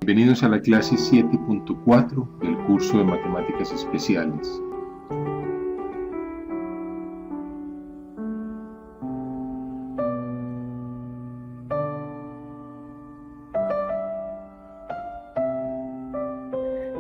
Bienvenidos a la clase 7.4 del curso de Matemáticas Especiales.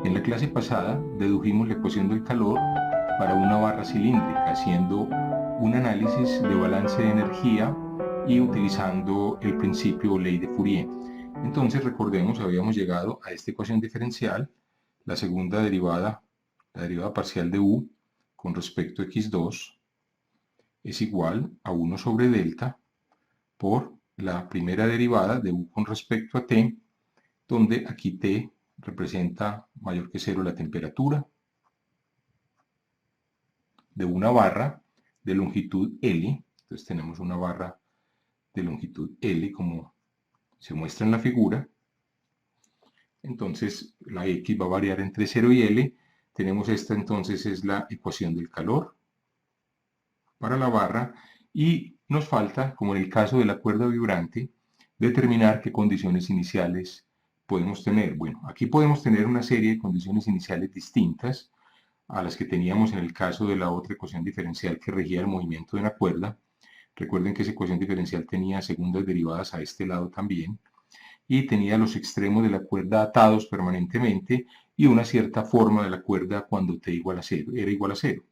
En la clase pasada dedujimos la ecuación del calor para una barra cilíndrica, haciendo un análisis de balance de energía y utilizando el principio o ley de Fourier. Entonces, recordemos, habíamos llegado a esta ecuación diferencial, la segunda derivada, la derivada parcial de u con respecto a x2 es igual a 1 sobre delta por la primera derivada de u con respecto a t, donde aquí t representa mayor que 0 la temperatura de una barra de longitud L. Entonces tenemos una barra de longitud L como se muestra en la figura. Entonces la X va a variar entre 0 y L. Tenemos esta entonces es la ecuación del calor para la barra y nos falta, como en el caso de la cuerda vibrante, determinar qué condiciones iniciales podemos tener. Bueno, aquí podemos tener una serie de condiciones iniciales distintas a las que teníamos en el caso de la otra ecuación diferencial que regía el movimiento de una cuerda. Recuerden que esa ecuación diferencial tenía segundas derivadas a este lado también y tenía los extremos de la cuerda atados permanentemente y una cierta forma de la cuerda cuando t igual a 0, era igual a 0.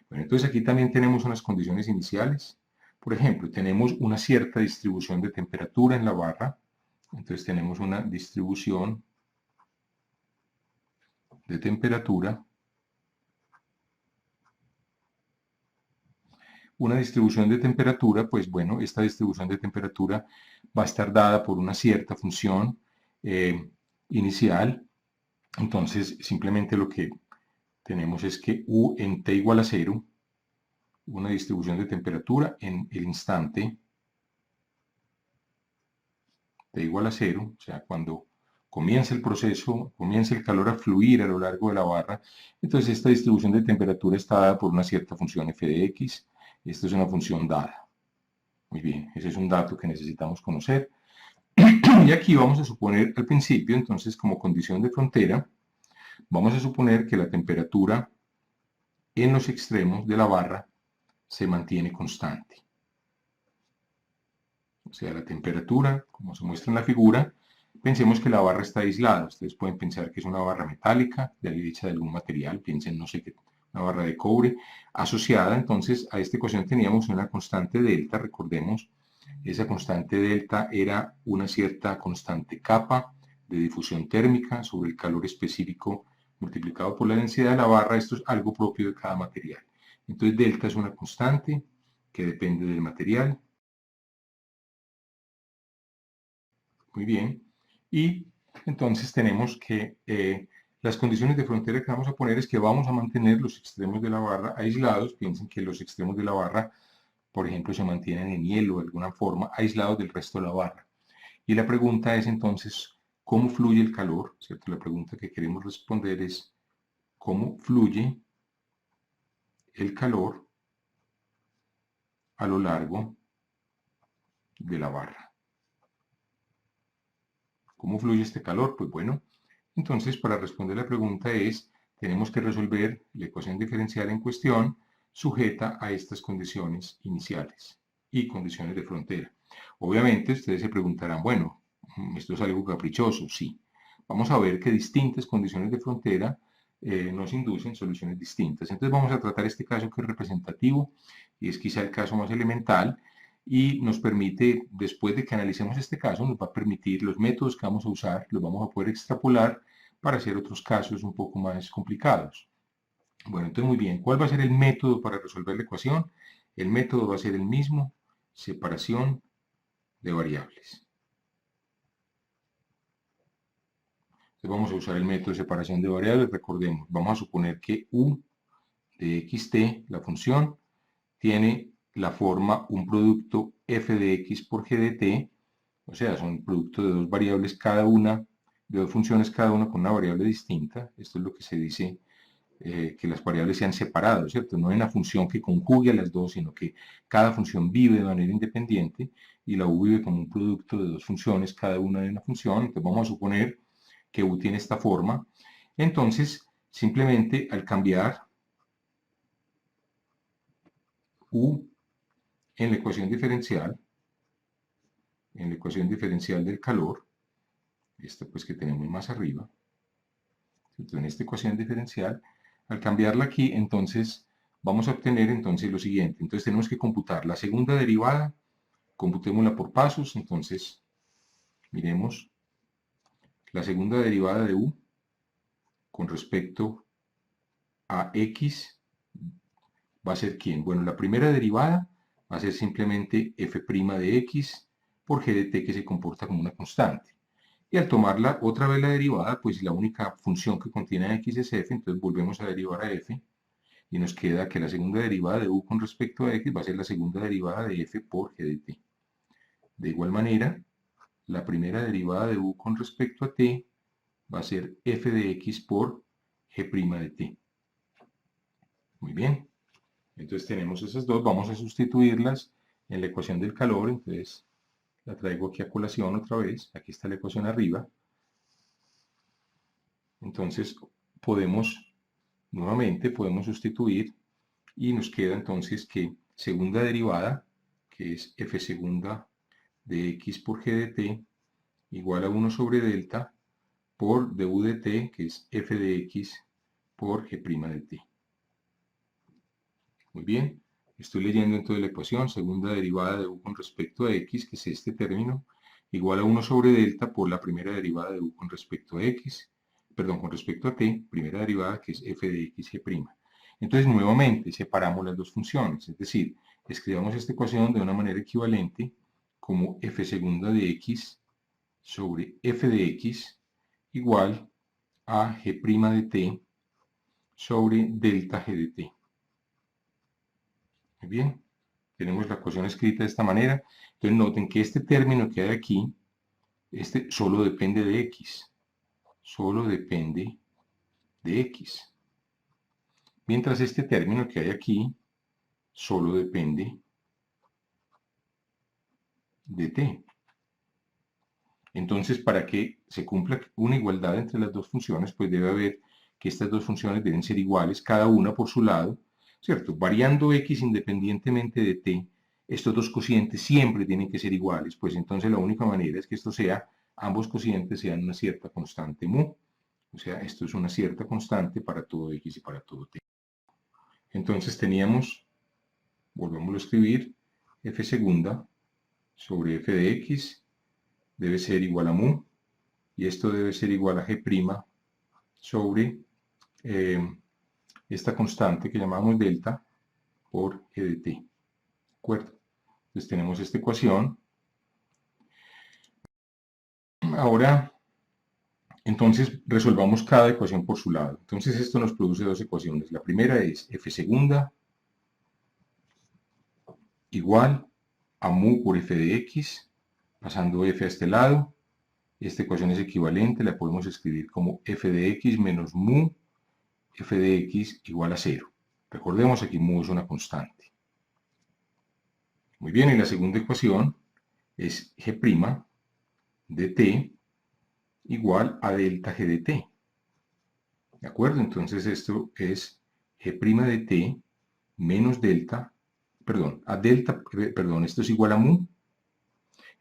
Bueno, entonces aquí también tenemos unas condiciones iniciales. Por ejemplo, tenemos una cierta distribución de temperatura en la barra. Entonces tenemos una distribución de temperatura. Una distribución de temperatura, pues bueno, esta distribución de temperatura va a estar dada por una cierta función inicial. Entonces, simplemente lo que tenemos es que u en t igual a 0, una distribución de temperatura en el instante t igual a 0, o sea, cuando comienza el proceso, comienza el calor a fluir a lo largo de la barra, entonces esta distribución de temperatura está dada por una cierta función f de x. Esta es una función dada. Muy bien, ese es un dato que necesitamos conocer. Y aquí vamos a suponer al principio, entonces, como condición de frontera, vamos a suponer que la temperatura en los extremos de la barra se mantiene constante. O sea, la temperatura, como se muestra en la figura, pensemos que la barra está aislada. Ustedes pueden pensar que es una barra metálica, hecha de algún material, piensen, no sé qué, una barra de cobre, asociada. Entonces, a esta ecuación teníamos una constante delta, recordemos, esa constante delta era una cierta constante kappa de difusión térmica sobre el calor específico multiplicado por la densidad de la barra. Esto es algo propio de cada material. Entonces, delta es una constante que depende del material. Muy bien. Y entonces tenemos que las condiciones de frontera que vamos a poner es que vamos a mantener los extremos de la barra aislados. Piensen que los extremos de la barra, por ejemplo, se mantienen en hielo de alguna forma, aislados del resto de la barra. Y la pregunta es entonces, ¿cómo fluye el calor? ¿Cierto? La pregunta que queremos responder es, ¿cómo fluye el calor a lo largo de la barra? ¿Cómo fluye este calor? Pues bueno, entonces para responder la pregunta tenemos que resolver la ecuación diferencial en cuestión sujeta a estas condiciones iniciales y condiciones de frontera. Obviamente ustedes se preguntarán, bueno, esto es algo caprichoso, sí. Vamos a ver que distintas condiciones de frontera nos inducen soluciones distintas. Entonces vamos a tratar este caso que es representativo y es quizá el caso más elemental y nos permite, después de que analicemos este caso, nos va a permitir los métodos que vamos a usar, los vamos a poder extrapolar para hacer otros casos un poco más complicados. Bueno, entonces muy bien, ¿cuál va a ser el método para resolver la ecuación? El método va a ser el mismo, separación de variables. Entonces vamos a usar el método de separación de variables, recordemos, vamos a suponer que u de xt, la función, tiene la forma un producto f de x por g de t, o sea, son productos de dos variables cada una, de dos funciones cada una con una variable distinta. Esto es lo que se dice, que las variables sean separadas, ¿cierto? No hay una función que conjugue a las dos, sino que cada función vive de manera independiente y la u vive como un producto de dos funciones, cada una de una función. Entonces vamos a suponer que u tiene esta forma. Entonces, simplemente al cambiar u en la ecuación diferencial del calor, esta pues que tenemos más arriba, entonces, en esta ecuación diferencial, al cambiarla aquí, entonces vamos a obtener entonces lo siguiente. Entonces tenemos que computar la segunda derivada, computémosla por pasos. Entonces miremos la segunda derivada de u con respecto a x va a ser ¿quién? Bueno, la primera derivada va a ser simplemente f' de x por g de t, que se comporta como una constante. Y al tomarla otra vez la derivada, pues la única función que contiene a x es f, entonces volvemos a derivar a f, y nos queda que la segunda derivada de u con respecto a x va a ser la segunda derivada de f por g de t. De igual manera, la primera derivada de u con respecto a t va a ser f de x por g' de t. Muy bien. Entonces tenemos esas dos, vamos a sustituirlas en la ecuación del calor. Entonces la traigo aquí a colación otra vez, aquí está la ecuación arriba. Entonces nuevamente podemos sustituir y nos queda entonces que segunda derivada, que es f segunda de x por g de t, igual a 1 sobre delta por du de t, que es f de x por g' de t. Muy bien, estoy leyendo entonces la ecuación, segunda derivada de u con respecto a x, que es este término, igual a 1 sobre delta por la primera derivada de u con respecto a x, perdón, con respecto a t, primera derivada, que es f de x g'. Entonces, nuevamente, separamos las dos funciones, es decir, escribamos esta ecuación de una manera equivalente como f segunda de x sobre f de x igual a g' de t sobre delta g de t. Muy bien, tenemos la ecuación escrita de esta manera. Entonces noten que este término que hay aquí, este solo depende de x. Solo depende de x. Mientras este término que hay aquí, solo depende de t. Entonces, para que se cumpla una igualdad entre las dos funciones, pues debe haber que estas dos funciones deben ser iguales, cada una por su lado, ¿cierto? Variando x independientemente de t, estos dos cocientes siempre tienen que ser iguales, pues entonces la única manera es que ambos cocientes sean una cierta constante mu, o sea, esto es una cierta constante para todo x y para todo t. Entonces teníamos, volvámoslo a escribir, f segunda sobre f de x debe ser igual a mu, y esto debe ser igual a g' sobre esta constante que llamamos delta por g de t. ¿De acuerdo? Entonces tenemos esta ecuación. Ahora, entonces resolvamos cada ecuación por su lado. Entonces esto nos produce dos ecuaciones. La primera es f segunda igual a mu por f de x, pasando f a este lado. Esta ecuación es equivalente, la podemos escribir como f de x menos mu f de x igual a 0. Recordemos que aquí mu es una constante. Muy bien, y la segunda ecuación es g' de t igual a delta g de t. ¿De acuerdo? Entonces esto es g' de t menos delta, esto es igual a mu.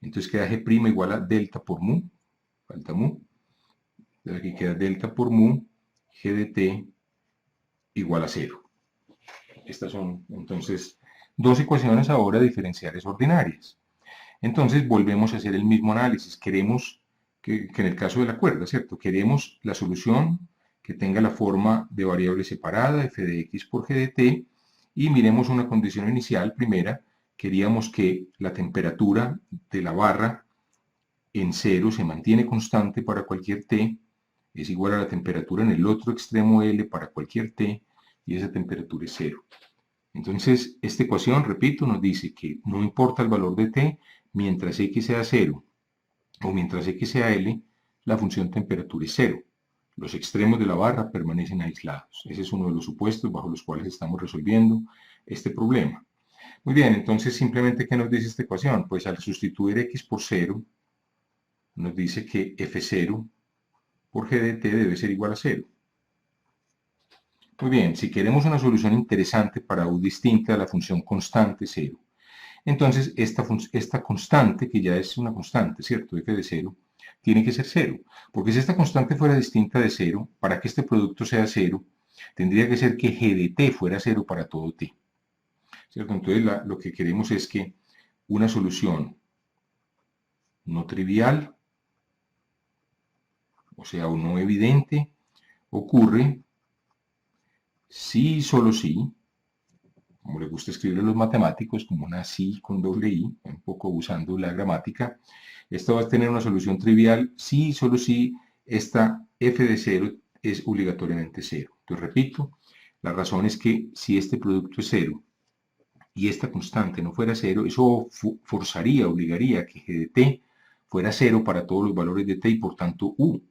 Entonces queda g' igual a delta por mu, falta mu. Entonces aquí queda delta por mu, g de t igual a 0. Estas son entonces dos ecuaciones ahora diferenciales ordinarias. Entonces volvemos a hacer el mismo análisis. Queremos que en el caso de la cuerda, ¿cierto? Queremos la solución que tenga la forma de variable separada, f de x por g de t, y miremos una condición inicial. Primera, queríamos que la temperatura de la barra en 0 se mantiene constante para cualquier t, es igual a la temperatura en el otro extremo L para cualquier t, y esa temperatura es 0. Entonces, esta ecuación, repito, nos dice que no importa el valor de t, mientras x sea 0 o mientras x sea L, la función temperatura es 0. Los extremos de la barra permanecen aislados. Ese es uno de los supuestos bajo los cuales estamos resolviendo este problema. Muy bien, entonces simplemente, ¿qué nos dice esta ecuación? Pues al sustituir x por 0, nos dice que f0 por g de t debe ser igual a 0. Muy bien, si queremos una solución interesante para u distinta a la función constante 0, entonces esta constante, que ya es una constante, ¿cierto? F de 0, tiene que ser 0. Porque si esta constante fuera distinta de 0, para que este producto sea 0, tendría que ser que g de t fuera 0 para todo t. ¿Cierto? Entonces lo que queremos es que una solución no trivial, o sea, o no evidente, ocurre si y solo si, como le gusta escribir a los matemáticos, como una si con doble i, un poco usando la gramática, esto va a tener una solución trivial si y solo si esta f de 0 es obligatoriamente 0. Entonces, repito, la razón es que si este producto es 0 y esta constante no fuera 0, eso forzaría, obligaría a que g de t fuera 0 para todos los valores de t y por tanto u,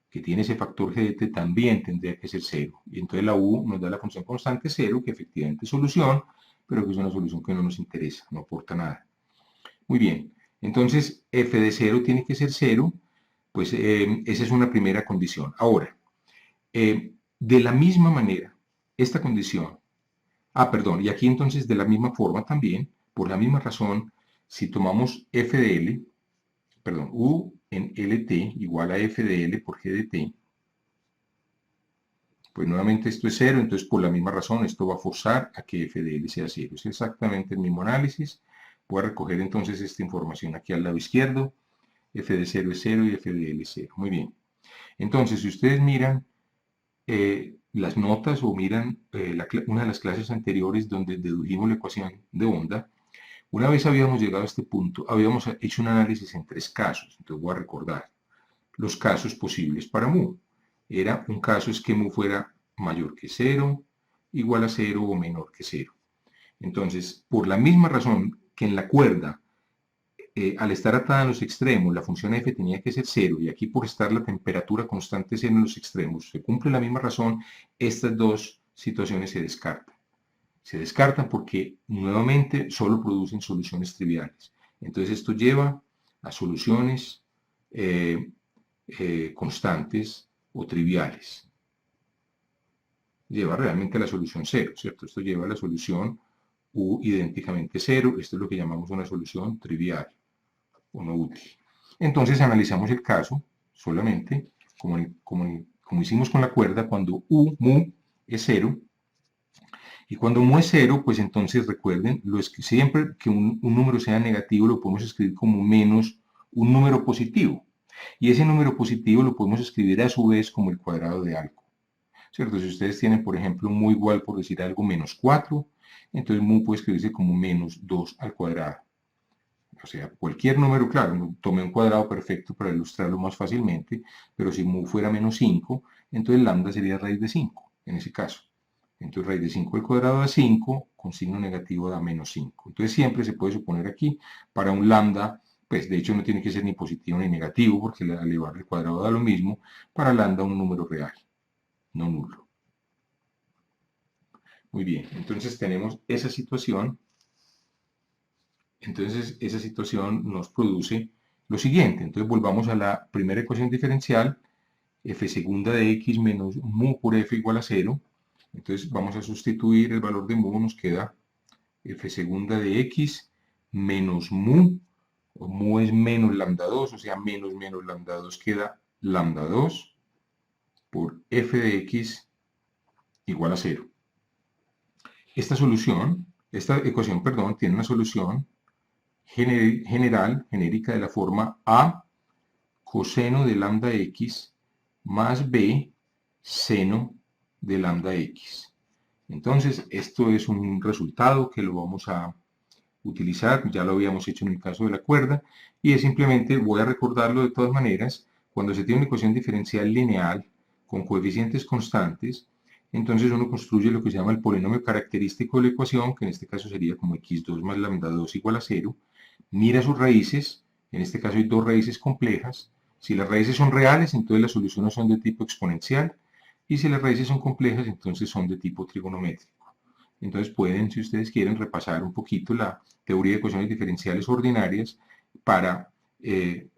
que tiene ese factor g de t, también tendría que ser 0. Y entonces la u nos da la función constante 0, que efectivamente es solución, pero que es una solución que no nos interesa, no aporta nada. Muy bien, entonces f de 0 tiene que ser 0, pues esa es una primera condición. Ahora, de la misma manera, esta condición, perdón, y aquí entonces de la misma forma también, por la misma razón, si tomamos f de l, perdón, u en lt igual a f de l por g de t, pues nuevamente esto es 0, entonces por la misma razón esto va a forzar a que f de l sea 0. Es exactamente el mismo análisis. Voy a recoger entonces esta información aquí al lado izquierdo. F de 0 es 0 y f de l es 0. Muy bien. Entonces, si ustedes miran las notas o miran una de las clases anteriores donde dedujimos la ecuación de onda, una vez habíamos llegado a este punto, habíamos hecho un análisis en 3 casos. Entonces voy a recordar los casos posibles para mu. Era un caso es que mu fuera mayor que 0, igual a 0 o menor que 0. Entonces, por la misma razón que en la cuerda, al estar atada en los extremos, la función f tenía que ser 0, y aquí por estar la temperatura constante 0 en los extremos, se cumple la misma razón, estas dos situaciones se descartan. Se descartan porque nuevamente solo producen soluciones triviales. Entonces esto lleva a soluciones constantes o triviales. Lleva realmente a la solución 0, ¿cierto? Esto lleva a la solución u idénticamente 0. Esto es lo que llamamos una solución trivial o no útil. Entonces analizamos el caso solamente como hicimos con la cuerda, cuando mu es 0. Y cuando mu es 0, pues entonces recuerden, siempre que un número sea negativo lo podemos escribir como menos un número positivo. Y ese número positivo lo podemos escribir a su vez como el cuadrado de algo. ¿Cierto? Si ustedes tienen, por ejemplo, mu igual, por decir algo, menos 4, entonces mu puede escribirse como menos 2 al cuadrado. O sea, cualquier número, claro, tomé un cuadrado perfecto para ilustrarlo más fácilmente, pero si mu fuera menos 5, entonces lambda sería raíz de 5, en ese caso. Entonces raíz de 5 al cuadrado da 5, con signo negativo da menos 5. Entonces siempre se puede suponer aquí, para un lambda, pues de hecho no tiene que ser ni positivo ni negativo, porque al elevar el cuadrado da lo mismo, para lambda un número real, no nulo. Muy bien, entonces tenemos esa situación. Entonces esa situación nos produce lo siguiente. Entonces volvamos a la primera ecuación diferencial, f segunda de x menos mu por f igual a 0. Entonces vamos a sustituir el valor de mu, nos queda f segunda de x menos mu, o mu es menos lambda 2, o sea, menos lambda 2 queda lambda 2 por f de x igual a 0. Esta ecuación, perdón, tiene una solución genérica de la forma a coseno de lambda x más b seno de lambda x. Entonces, esto es un resultado que lo vamos a utilizar, ya lo habíamos hecho en el caso de la cuerda, y es simplemente, voy a recordarlo de todas maneras, cuando se tiene una ecuación diferencial lineal con coeficientes constantes, entonces uno construye lo que se llama el polinomio característico de la ecuación, que en este caso sería como x2 más lambda 2 igual a 0, mira sus raíces, en este caso hay dos raíces complejas. Si las raíces son reales, entonces las soluciones son de tipo exponencial, y si las raíces son complejas, entonces son de tipo trigonométrico. Entonces pueden, si ustedes quieren, repasar un poquito la teoría de ecuaciones diferenciales ordinarias para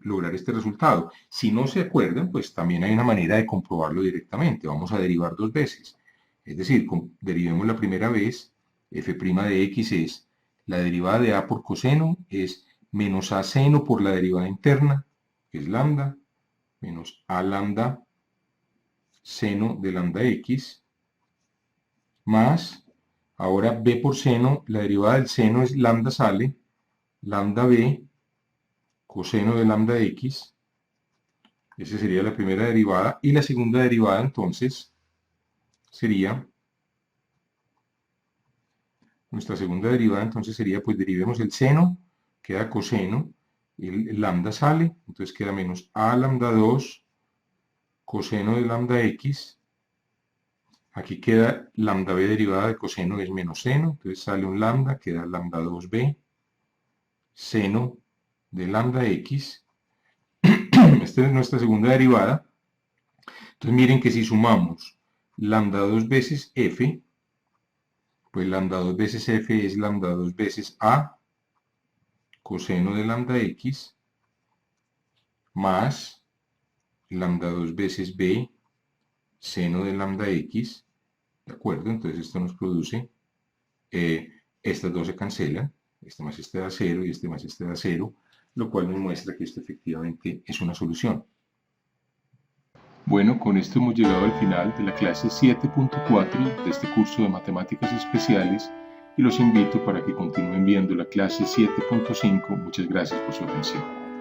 lograr este resultado. Si no se acuerdan, pues también hay una manera de comprobarlo directamente. Vamos a derivar dos veces. Es decir, derivemos la primera vez, f' de x es la derivada de a por coseno, es menos a seno por la derivada interna, que es lambda, menos a lambda seno de lambda x, más, ahora b por seno, la derivada del seno es lambda sale, lambda b, coseno de lambda x, esa sería la primera derivada, y la segunda derivada entonces sería, nuestra segunda derivada entonces sería, pues derivemos el seno, queda coseno, el lambda sale, entonces queda menos a lambda 2, coseno de lambda x, aquí queda lambda b derivada de coseno es menos seno, entonces sale un lambda, queda lambda 2b, seno de lambda x, esta es nuestra segunda derivada, entonces miren que si sumamos lambda 2 veces f, pues lambda 2 veces f es lambda 2 veces a, coseno de lambda x, más lambda 2 veces b, seno de lambda x, ¿de acuerdo? Entonces esto nos produce, estas dos se cancelan, este más este da 0 y este más este da 0, lo cual nos muestra que esto efectivamente es una solución. Bueno, con esto hemos llegado al final de la clase 7.4 de este curso de Matemáticas Especiales y los invito para que continúen viendo la clase 7.5. Muchas gracias por su atención.